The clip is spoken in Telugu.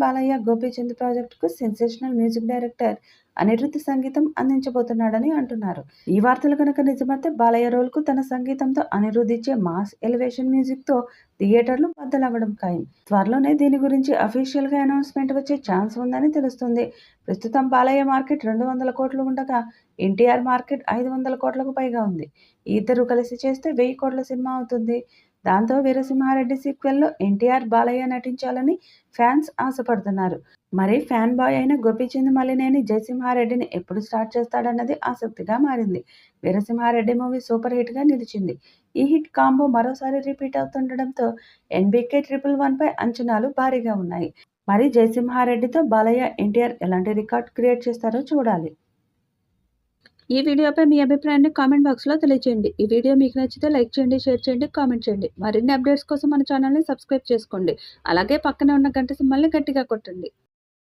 బాలయ్య గోపీచంద్ ప్రాజెక్టుకు సెన్సేషనల్ మ్యూజిక్ డైరెక్టర్ అనిరుద్ధ్ సంగీతం అందించబోతున్నాడని అంటున్నారు. ఈ వార్తలు కనుక నిజమైతే బాలయ్య రోల్కు తన సంగీతంతో అనిరుద్ధ్ ఇచ్చే మాస్ ఎలివేషన్ మ్యూజిక్తో థియేటర్లు బద్దలవ్వడం ఖాయం. త్వరలోనే దీని గురించి అఫీషియల్గా అనౌన్స్మెంట్ వచ్చే ఛాన్స్ ఉందని తెలుస్తుంది. ప్రస్తుతం బాలయ్య మార్కెట్ 200 కోట్లు ఉండగా ఎన్టీఆర్ మార్కెట్ 500 కోట్లకు పైగా ఉంది. ఈ ఇద్దరు కలిసి చేస్తే 1000 కోట్ల సినిమా అవుతుంది. దాంతో వీరసింహారెడ్డి సీక్వెల్లో ఎన్టీఆర్, బాలయ్య నటించాలని ఫ్యాన్స్ ఆశపడుతున్నారు. మరి ఫ్యాన్ బాయ్ అయిన గోపీచంద్ మలినేని జయసింహారెడ్డిని ఎప్పుడు స్టార్ట్ చేస్తాడన్నది ఆసక్తిగా మారింది. వీరసింహారెడ్డి మూవీ సూపర్ హిట్గా నిలిచింది. ఈ హిట్ కాంబో మరోసారి రిపీట్ అవుతుండడంతో ఎన్బీకే 111 పై అంచనాలు భారీగా ఉన్నాయి. మరి జయసింహారెడ్డితో బాలయ్య, ఎన్టీఆర్ ఎలాంటి రికార్డ్ క్రియేట్ చేస్తారో చూడాలి. ఈ వీడియోపై మీ అభిప్రాయాన్ని కామెంట్ బాక్స్లో తెలియజేయండి. ఈ వీడియో మీకు నచ్చితే లైక్ చేయండి, షేర్ చేయండి, కామెంట్ చేయండి. మరిన్ని అప్డేట్స్ కోసం మన ఛానల్ని సబ్స్క్రైబ్ చేసుకోండి. అలాగే పక్కనే ఉన్న గంట సింబల్ని గట్టిగా కొట్టండి.